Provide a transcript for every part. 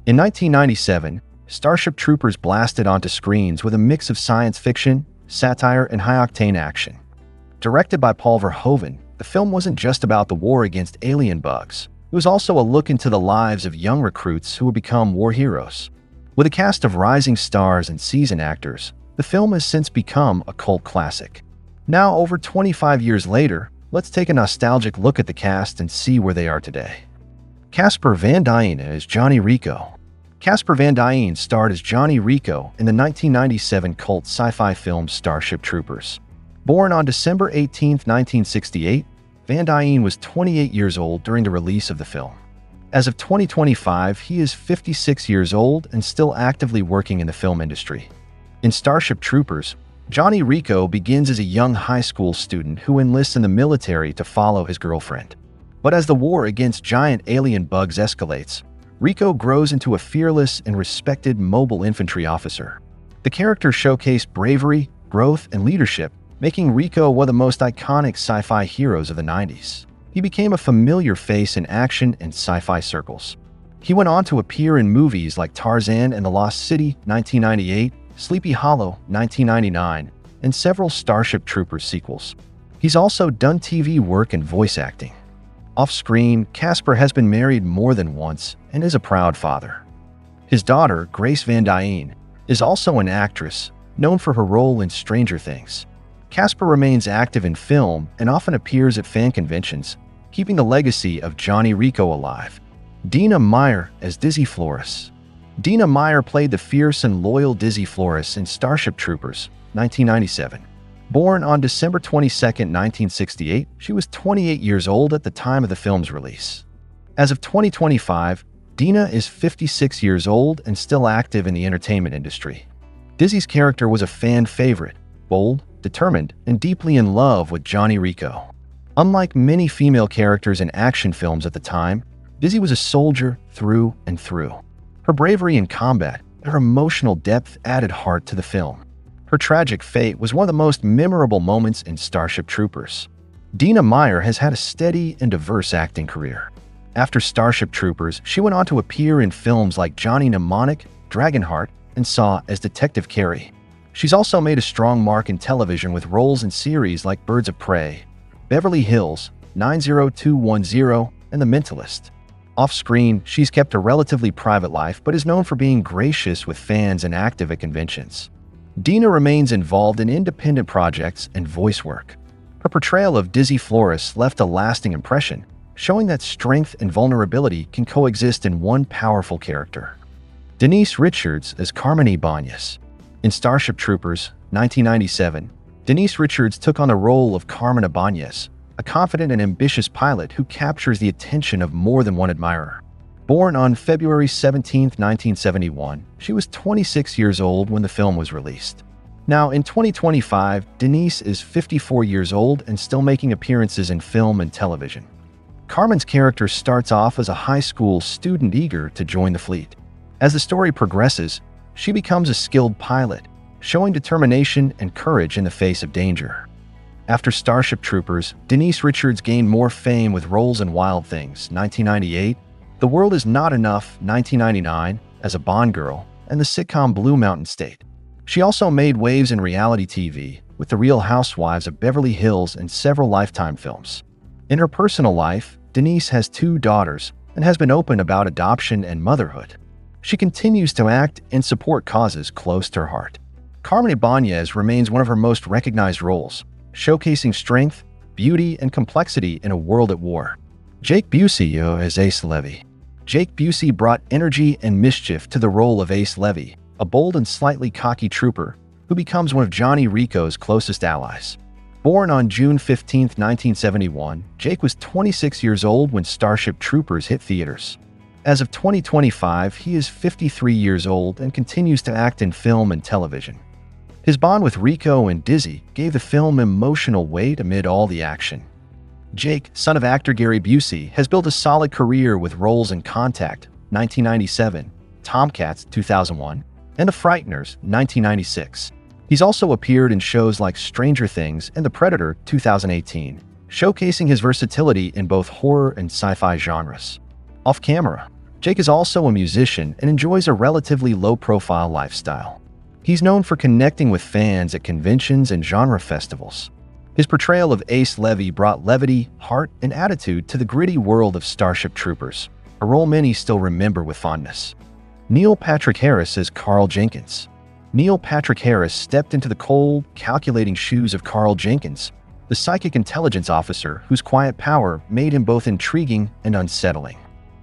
In 1997, Starship Troopers blasted onto screens with a mix of science fiction, satire, and high-octane action. Directed by Paul Verhoeven, the film wasn't just about the war against alien bugs. It was also a look into the lives of young recruits who would become war heroes. With a cast of rising stars and seasoned actors, the film has since become a cult classic. Now, over 25 years later, let's take a nostalgic look at the cast and see where they are today. Casper Van Dien as Johnny Rico. Casper Van Dien starred as Johnny Rico in the 1997 cult sci-fi film Starship Troopers. Born on December 18, 1968, Van Dien was 28 years old during the release of the film. As of 2025, he is 56 years old and still actively working in the film industry. In Starship Troopers, Johnny Rico begins as a young high school student who enlists in the military to follow his girlfriend. But as the war against giant alien bugs escalates, Rico grows into a fearless and respected mobile infantry officer. The character showcased bravery, growth, and leadership, making Rico one of the most iconic sci-fi heroes of the 90s. He became a familiar face in action and sci-fi circles. He went on to appear in movies like Tarzan and the Lost City, 1998, Sleepy Hollow, 1999, and several Starship Troopers sequels. He's also done TV work and voice acting. Off-screen, Casper has been married more than once and is a proud father. His daughter, Grace Van Dien, is also an actress, known for her role in Stranger Things. Casper remains active in film and often appears at fan conventions, keeping the legacy of Johnny Rico alive. Dina Meyer as Dizzy Flores. Dina Meyer played the fierce and loyal Dizzy Flores in Starship Troopers, 1997. Born on December 22, 1968, she was 28 years old at the time of the film's release. As of 2025, Dina is 56 years old and still active in the entertainment industry. Dizzy's character was a fan favorite, bold, determined, and deeply in love with Johnny Rico. Unlike many female characters in action films at the time, Dizzy was a soldier through and through. Her bravery in combat and her emotional depth added heart to the film. Her tragic fate was one of the most memorable moments in Starship Troopers. Dina Meyer has had a steady and diverse acting career. After Starship Troopers, she went on to appear in films like Johnny Mnemonic, Dragonheart, and Saw as Detective Carey. She's also made a strong mark in television with roles in series like Birds of Prey, Beverly Hills, 90210, and The Mentalist. Off-screen, she's kept a relatively private life but is known for being gracious with fans and active at conventions. Dina remains involved in independent projects and voice work. Her portrayal of Dizzy Flores left a lasting impression, showing that strength and vulnerability can coexist in one powerful character. Denise Richards as Carmen Ibanez. In Starship Troopers, 1997, Denise Richards took on the role of Carmen Ibanez, a confident and ambitious pilot who captures the attention of more than one admirer. Born on February 17, 1971, she was 26 years old when the film was released. Now, in 2025, Denise is 54 years old and still making appearances in film and television. Carmen's character starts off as a high school student eager to join the fleet. As the story progresses, she becomes a skilled pilot, showing determination and courage in the face of danger. After Starship Troopers, Denise Richards gained more fame with roles in Wild Things, 1998, The World Is Not Enough, 1999, as a Bond girl, and the sitcom Blue Mountain State. She also made waves in reality TV, with The Real Housewives of Beverly Hills and several Lifetime films. In her personal life, Denise has 2 daughters and has been open about adoption and motherhood. She continues to act and support causes close to her heart. Carmen Ibanez remains one of her most recognized roles, showcasing strength, beauty, and complexity in a world at war. Jake Busey as Ace Levy. Jake Busey brought energy and mischief to the role of Ace Levy, a bold and slightly cocky trooper who becomes one of Johnny Rico's closest allies. Born on June 15, 1971, Jake was 26 years old when Starship Troopers hit theaters. As of 2025, he is 53 years old and continues to act in film and television. His bond with Rico and Dizzy gave the film emotional weight amid all the action. Jake, son of actor Gary Busey, has built a solid career with roles in Contact, 1997, Tomcats, 2001, and The Frighteners, 1996. He's also appeared in shows like Stranger Things and The Predator, 2018, showcasing his versatility in both horror and sci-fi genres. Off-camera, Jake is also a musician and enjoys a relatively low-profile lifestyle. He's known for connecting with fans at conventions and genre festivals. His portrayal of Ace Levy brought levity, heart, and attitude to the gritty world of Starship Troopers, a role many still remember with fondness. Neil Patrick Harris as Carl Jenkins. Neil Patrick Harris stepped into the cold, calculating shoes of Carl Jenkins, the psychic intelligence officer whose quiet power made him both intriguing and unsettling.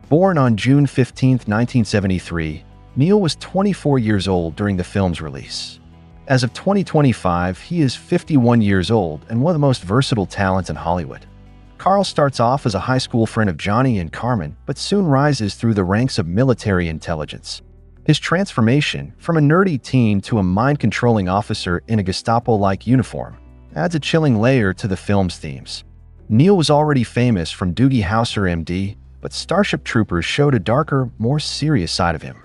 Born on June 15, 1973, Neil was 24 years old during the film's release. As of 2025, he is 51 years old and one of the most versatile talents in Hollywood. Carl starts off as a high school friend of Johnny and Carmen, but soon rises through the ranks of military intelligence. His transformation from a nerdy teen to a mind-controlling officer in a Gestapo-like uniform adds a chilling layer to the film's themes. Neil was already famous from Doogie Howser MD, but Starship Troopers showed a darker, more serious side of him.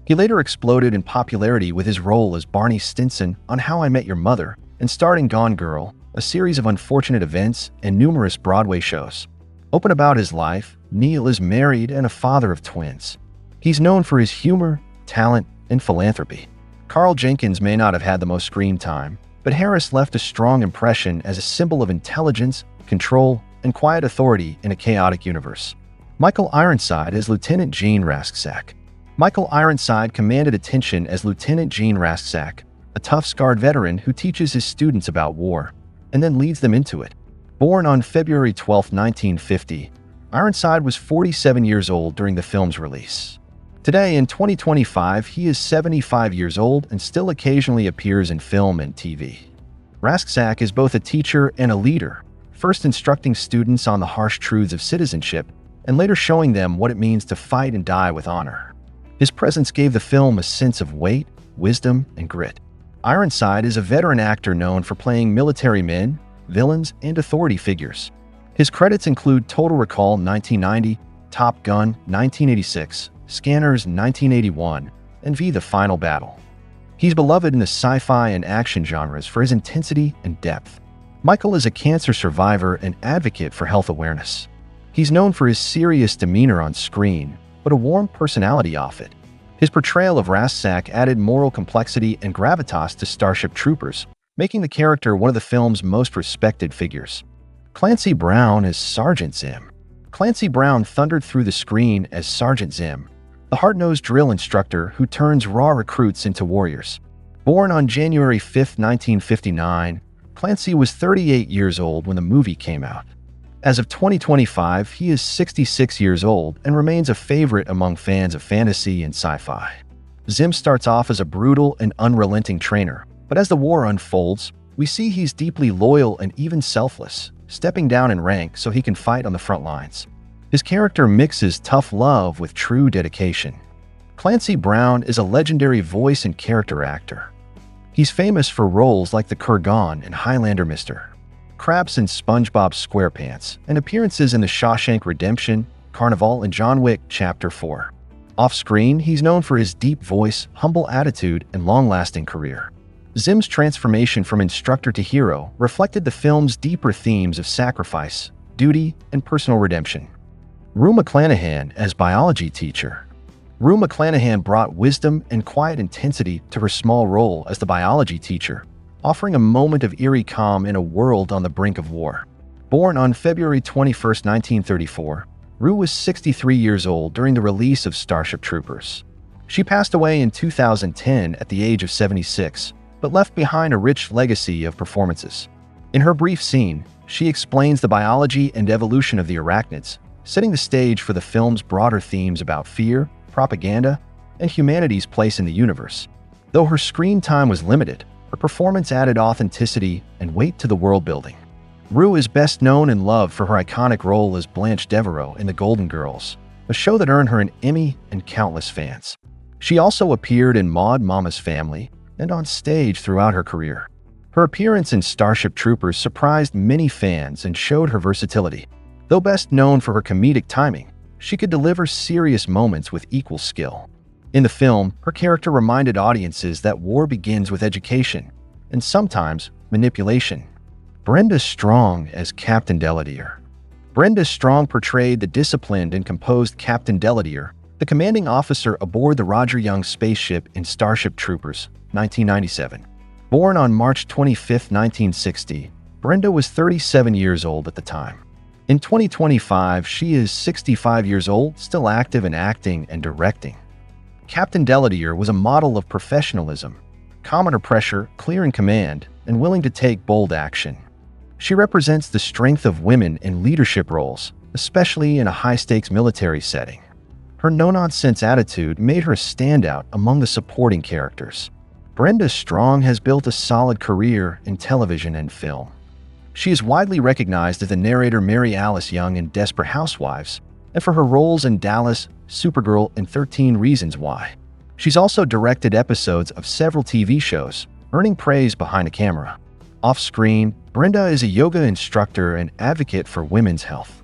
He later exploded in popularity with his role as Barney Stinson on How I Met Your Mother and starred in Gone Girl, a series of unfortunate events and numerous Broadway shows. Open about his life, Neil is married and a father of twins. He's known for his humor, talent, and philanthropy. Carl Jenkins may not have had the most screen time, but Harris left a strong impression as a symbol of intelligence, control, and quiet authority in a chaotic universe. Michael Ironside as Lieutenant Gene Rasczak. Michael Ironside commanded attention as Lieutenant Gene Rasczak, a tough, scarred veteran who teaches his students about war, and then leads them into it. Born on February 12, 1950, Ironside was 47 years old during the film's release. Today, in 2025, he is 75 years old and still occasionally appears in film and TV. Rasczak is both a teacher and a leader, first instructing students on the harsh truths of citizenship and later showing them what it means to fight and die with honor. His presence gave the film a sense of weight, wisdom, and grit. Ironside is a veteran actor known for playing military men, villains, and authority figures. His credits include Total Recall 1990, Top Gun 1986, Scanners 1981, and V: The Final Battle. He's beloved in the sci-fi and action genres for his intensity and depth. Michael is a cancer survivor and advocate for health awareness. He's known for his serious demeanor on screen, but a warm personality off it. His portrayal of Rasczak added moral complexity and gravitas to Starship Troopers, making the character one of the film's most respected figures. Clancy Brown as Sergeant Zim. Clancy Brown thundered through the screen as Sergeant Zim, the hard-nosed drill instructor who turns raw recruits into warriors. Born on January 5, 1959, Clancy was 38 years old when the movie came out. As of 2025, he is 66 years old and remains a favorite among fans of fantasy and sci-fi. Zim starts off as a brutal and unrelenting trainer, but as the war unfolds, we see he's deeply loyal and even selfless, stepping down in rank so he can fight on the front lines. His character mixes tough love with true dedication. Clancy Brown is a legendary voice and character actor. He's famous for roles like the Kurgan in Highlander Mr. Krabs in SpongeBob SquarePants, and appearances in The Shawshank Redemption, Carnival, and John Wick Chapter 4. Off-screen, he's known for his deep voice, humble attitude, and long-lasting career. Zim's transformation from instructor to hero reflected the film's deeper themes of sacrifice, duty, and personal redemption. Rue McClanahan as biology teacher. Rue McClanahan brought wisdom and quiet intensity to her small role as the biology teacher, offering a moment of eerie calm in a world on the brink of war. Born on February 21, 1934, Rue was 63 years old during the release of Starship Troopers. She passed away in 2010 at the age of 76, but left behind a rich legacy of performances. In her brief scene, she explains the biology and evolution of the arachnids, setting the stage for the film's broader themes about fear, propaganda, and humanity's place in the universe. Though her screen time was limited, her performance added authenticity and weight to the world building. Rue is best known and loved for her iconic role as Blanche Devereaux in The Golden Girls, a show that earned her an Emmy and countless fans. She also appeared in Maud Mama's Family and on stage throughout her career. Her appearance in Starship Troopers surprised many fans and showed her versatility. Though best known for her comedic timing, she could deliver serious moments with equal skill. In the film, her character reminded audiences that war begins with education, and sometimes manipulation. Brenda Strong as Captain Deladier. Brenda Strong portrayed the disciplined and composed Captain Deladier, the commanding officer aboard the Roger Young spaceship in Starship Troopers, 1997. Born on March 25, 1960, Brenda was 37 years old at the time. In 2025, she is 65 years old, still active in acting and directing. Captain Deladier was a model of professionalism, calm under pressure, clear in command, and willing to take bold action. She represents the strength of women in leadership roles, especially in a high-stakes military setting. Her no-nonsense attitude made her a standout among the supporting characters. Brenda Strong has built a solid career in television and film. She is widely recognized as the narrator Mary Alice Young in Desperate Housewives, and for her roles in Dallas, Supergirl, and 13 Reasons Why. She's also directed episodes of several TV shows, earning praise behind the camera. Off-screen, Brenda is a yoga instructor and advocate for women's health.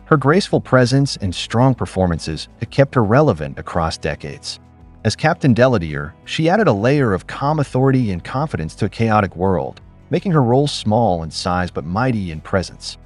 Her graceful presence and strong performances have kept her relevant across decades. As Captain Deladier, she added a layer of calm authority and confidence to a chaotic world, making her role small in size but mighty in presence.